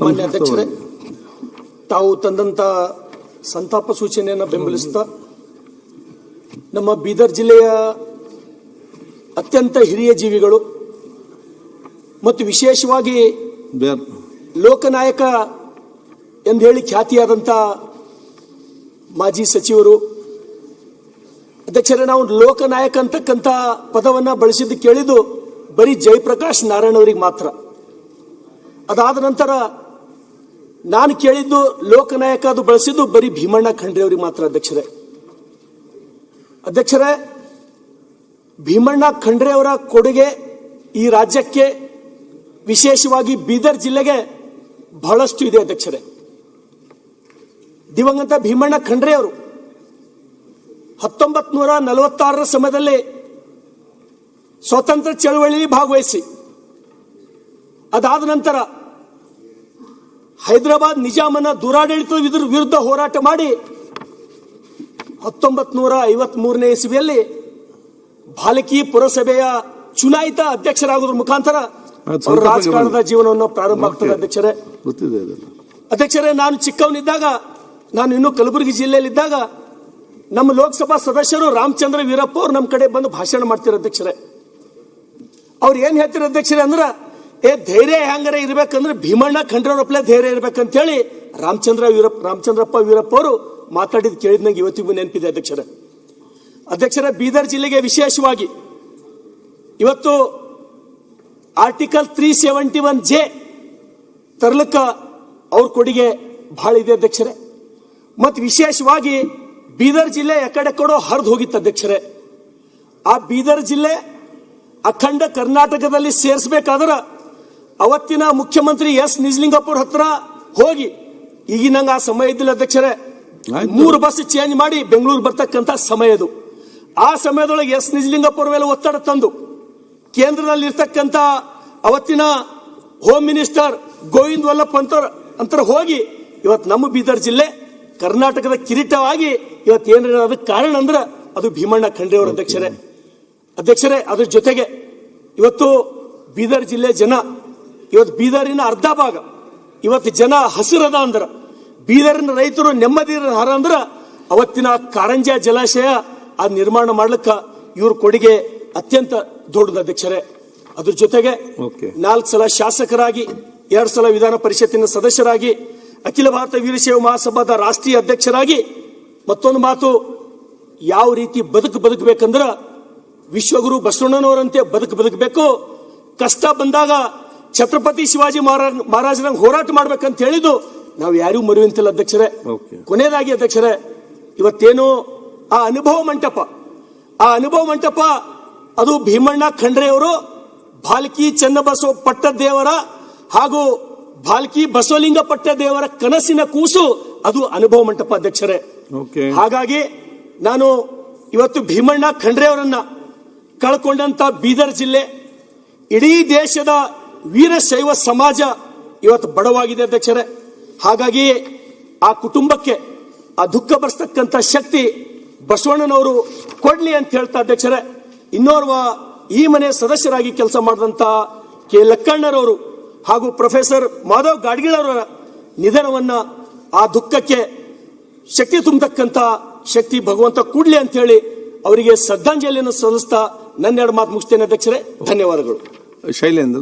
ಮಾನ್ಯ ಅಧ್ಯಕ್ಷರೇ, ತಾವು ತಂದಂತ ಸಂತಾಪ ಸೂಚನೆಯನ್ನು ಬೆಂಬಲಿಸುತ್ತಾ ನಮ್ಮ ಬೀದರ್ ಜಿಲ್ಲೆಯ ಅತ್ಯಂತ ಹಿರಿಯ ಜೀವಿಗಳು ಮತ್ತು ವಿಶೇಷವಾಗಿ ಲೋಕನಾಯಕ ಎಂದು ಹೇಳಿ ಖ್ಯಾತಿಯಾದಂಥ ಮಾಜಿ ಸಚಿವರು, ಅಧ್ಯಕ್ಷರೇ, ನಾವು ಲೋಕನಾಯಕ ಅಂತಕ್ಕಂಥ ಪದವನ್ನು ಬಳಸಿದ್ದು ಕೇಳಿದ್ದು ಬರೀ ಜಯಪ್ರಕಾಶ್ ನಾರಾಯಣ್ ಅವರಿಗೆ ಮಾತ್ರ. ಅದಾದ ನಂತರ ನಾನು ಕೇಳಿದ್ದು ಲೋಕನಾಯಕ ಅದು ಬಳಸಿದ್ದು ಬರೀ ಭೀಮಣ್ಣ ಖಂಡ್ರೆ ಅವರಿಗೆ ಮಾತ್ರ. ಅಧ್ಯಕ್ಷರೇ, ಭೀಮಣ್ಣ ಖಂಡ್ರೆ ಅವರ ಕೊಡುಗೆ ಈ ರಾಜ್ಯಕ್ಕೆ, ವಿಶೇಷವಾಗಿ ಬೀದರ್ ಜಿಲ್ಲೆಗೆ ಬಹಳಷ್ಟು ಇದೆ. ಅಧ್ಯಕ್ಷರೇ, ದಿವಂಗತ ಭೀಮಣ್ಣ ಖಂಡ್ರೆ ಅವರು 1946ರ ಸಮಯದಲ್ಲಿ ಸ್ವಾತಂತ್ರ್ಯ ಚಳವಳಿಯಲ್ಲಿ ಭಾಗವಹಿಸಿ, ಅದಾದ ನಂತರ ಹೈದರಾಬಾದ್ ನಿಜಾಮನ ದುರಾಡಳಿತದ ವಿರುದ್ಧ ಹೋರಾಟ ಮಾಡಿ 1953ನೇ ಇಸವಿಯಲ್ಲಿ ಭಾಲಕಿ ಪುರಸಭೆಯ ಚುನಾಯಿತ ಅಧ್ಯಕ್ಷರಾಗೋದ್ರ ಮುಖಾಂತರ ಅವರ ರಾಜಕಾರಣದ ಜೀವನವನ್ನು ಪ್ರಾರಂಭ ಆಗ್ತದೆ. ಅಧ್ಯಕ್ಷರೇ, ನಾನು ಚಿಕ್ಕವನಿದ್ದಾಗ, ನಾನು ಇನ್ನೂ ಕಲಬುರಗಿ ಜಿಲ್ಲೆಯಲ್ಲಿದ್ದಾಗ ನಮ್ಮ ಲೋಕಸಭಾ ಸದಸ್ಯರು ರಾಮಚಂದ್ರ ವೀರಪ್ಪ ಅವರು ನಮ್ಮ ಕಡೆ ಬಂದು ಭಾಷಣ ಮಾಡ್ತಿರೋ. ಅಧ್ಯಕ್ಷರೇ, ಅವ್ರು ಏನ್ ಹೇಳ್ತಿರೋ ಅಧ್ಯಕ್ಷರೇ ಅಂದ್ರೆ, ಧೈರ್ಯ ಹೆಂಗಾರ ಇರ್ಬೇಕಂದ್ರೆ ಭೀಮಣ್ಣ ಖಂಡ್ರೆಯವರಪ್ಪಲೇ ಧೈರ್ಯ ಇರ್ಬೇಕಂತ ಹೇಳಿ ರಾಮಚಂದ್ರಪ್ಪ ವೀರಪ್ಪ ಅವರು ಮಾತಾಡಿದ್ ಕೇಳಿದ್ ನಂಗೆ ಇವತ್ತಿಗೂ ನೆನಪಿದೆ. ಅಧ್ಯಕ್ಷರೇ, ಬೀದರ್ ಜಿಲ್ಲೆಗೆ ವಿಶೇಷವಾಗಿ ಇವತ್ತು ಆರ್ಟಿಕಲ್ 371J ತರಲಿಕ್ಕ ಅವ್ರ ಕೊಡುಗೆ ಬಹಳ ಇದೆ. ಅಧ್ಯಕ್ಷರೇ, ಮತ್ತು ವಿಶೇಷವಾಗಿ ಬೀದರ್ ಜಿಲ್ಲೆ ಎಕಡೆಕಡೋ ಹರಿದು ಹೋಗಿತ್ತು. ಅಧ್ಯಕ್ಷರೇ, ಆ ಬೀದರ್ ಜಿಲ್ಲೆ ಅಖಂಡ ಕರ್ನಾಟಕದಲ್ಲಿ ಸೇರಿಸಬೇಕಾದ್ರೆ ಅವತ್ತಿನ ಮುಖ್ಯಮಂತ್ರಿ ಎಸ್ ನಿಜಲಿಂಗಪ್ಪರ ಹತ್ರ ಹೋಗಿ, ಈಗಿನಂಗ ಆ ಸಮಯ ಇದ್ದಿಲ್ಲ ಅಧ್ಯಕ್ಷರೇ, 3 ಬಸ್ ಚೇಂಜ್ ಮಾಡಿ ಬೆಂಗಳೂರು ಬರ್ತಕ್ಕಂಥ ಸಮಯ ಅದು. ಆ ಸಮಯದೊಳಗೆ ಎಸ್ ನಿಜಲಿಂಗಪ್ಪರ ಮೇಲೆ ಒತ್ತಡ ತಂದು ಕೇಂದ್ರದಲ್ಲಿ ಇರ್ತಕ್ಕಂಥ ಅವತ್ತಿನ ಹೋಮ್ ಮಿನಿಸ್ಟರ್ ಗೋವಿಂದ್ ವಲ್ಲಭ್ ಅಂತರ ಹೋಗಿ ಇವತ್ತು ನಮ್ಮ ಬೀದರ್ ಜಿಲ್ಲೆ ಕರ್ನಾಟಕದ ಕಿರೀಟವಾಗಿ ಇವತ್ತು ಏನಾರ ಅದಕ್ಕೆ ಕಾರಣ ಅಂದ್ರೆ ಅದು ಭೀಮಣ್ಣ ಖಂಡ್ರೆ ಅವರ. ಅಧ್ಯಕ್ಷರೇ, ಅದ್ರ ಜೊತೆಗೆ ಇವತ್ತು ಬೀದರ್ ಜಿಲ್ಲೆ ಜನ, ಇವತ್ತು ಬೀದರಿನ ಅರ್ಧ ಭಾಗ ಇವತ್ತು ಜನ ಹಸಿರದ ಅಂದ್ರ, ಬೀದರಿನ ರೈತರು ನೆಮ್ಮದಿ ಹಾರ ಅಂದ್ರ ಅವತ್ತಿನ ಕಾರಂಜಾ ಜಲಾಶಯ ಆ ನಿರ್ಮಾಣ ಮಾಡ್ಲಿಕ್ಕ ಇವ್ರ ಕೊಡುಗೆ ಅತ್ಯಂತ ದೊಡ್ಡದು. ಅಧ್ಯಕ್ಷರೇ, ಅದ್ರ ಜೊತೆಗೆ 4 ಸಲ ಶಾಸಕರಾಗಿ, 2 ಸಲ ವಿಧಾನ ಪರಿಷತ್ತಿನ ಸದಸ್ಯರಾಗಿ, ಅಖಿಲ ಭಾರತ ವೀರಶೈವ ಮಹಾಸಭಾದ ರಾಷ್ಟ್ರೀಯ ಅಧ್ಯಕ್ಷರಾಗಿ, ಮತ್ತೊಂದು ಮಾತು, ಯಾವ ರೀತಿ ಬದುಕಬೇಕಂದ್ರ ವಿಶ್ವಗುರು ಬಸವಣ್ಣನವರಂತೆ ಬದುಕಬೇಕು. ಕಷ್ಟ ಬಂದಾಗ ಛತ್ರಪತಿ ಶಿವಾಜಿ ಮಹಾರಾಜರಂಗೆ ಹೋರಾಟ ಮಾಡ್ಬೇಕಂತ ಹೇಳಿದ್ದು ನಾವು ಯಾರಿಗೂ ಮರೆಯುವಂತಿಲ್ಲ. ಅಧ್ಯಕ್ಷರೇ, ಕೊನೆಯದಾಗಿ ಅಧ್ಯಕ್ಷರೇ, ಇವತ್ತೇನು ಆ ಅನುಭವ ಮಂಟಪ ಅದು ಭೀಮಣ್ಣ ಖಂಡ್ರೆ ಅವರು ಭಾಲ್ಕಿ ಚನ್ನಬಸವ ಪಟ್ಟದೇವರ ಹಾಗೂ ಭಾಲ್ಕಿ ಬಸವಲಿಂಗ ಪಟ್ಟದೇವರ ಕನಸಿನ ಕೂಸು ಅದು ಅನುಭವ ಮಂಟಪ. ಅಧ್ಯಕ್ಷರೇ, ಹಾಗಾಗಿ ನಾನು ಇವತ್ತು ಭೀಮಣ್ಣ ಖಂಡ್ರೆ ಅವರನ್ನ ಕಳ್ಕೊಂಡಂತ ಬೀದರ್ ಜಿಲ್ಲೆ, ಇಡೀ ದೇಶದ ವೀರಶೈವ ಸಮಾಜ ಇವತ್ತು ಬಡವಾಗಿದೆ. ಅಧ್ಯಕ್ಷರೇ, ಹಾಗಾಗಿ ಆ ಕುಟುಂಬಕ್ಕೆ ಆ ದುಃಖ ಬರ್ತಕ್ಕಂಥ ಶಕ್ತಿ ಬಸವಣ್ಣನವರು ಕೊಡ್ಲಿ ಅಂತ ಹೇಳ್ತಾ ಅಧ್ಯಕ್ಷರೇ, ಇನ್ನೋರ್ವ ಈ ಮನೆ ಸದಸ್ಯರಾಗಿ ಕೆಲಸ ಮಾಡಿದಂತ ಕೆ ಲಕ್ಕಣ್ಣರವರು ಹಾಗೂ ಪ್ರೊಫೆಸರ್ ಮಾಧವ್ ಗಾಡ್ಗಿಳವರ ನಿಧನವನ್ನ, ಆ ದುಃಖಕ್ಕೆ ಶಕ್ತಿ ತುಂಬತಕ್ಕಂತ ಶಕ್ತಿ ಭಗವಂತ ಕೂಡ್ಲಿ ಅಂತ ಹೇಳಿ ಅವರಿಗೆ ಶ್ರದ್ಧಾಂಜಲಿಯನ್ನು ಸಲ್ಲಿಸ್ತಾ ನನ್ನ 2 ಮಾತು ಮುಗಿಸ್ತೇನೆ. ಅಧ್ಯಕ್ಷರೇ, ಧನ್ಯವಾದಗಳು. ಶೈಲೇಂದ್ರ.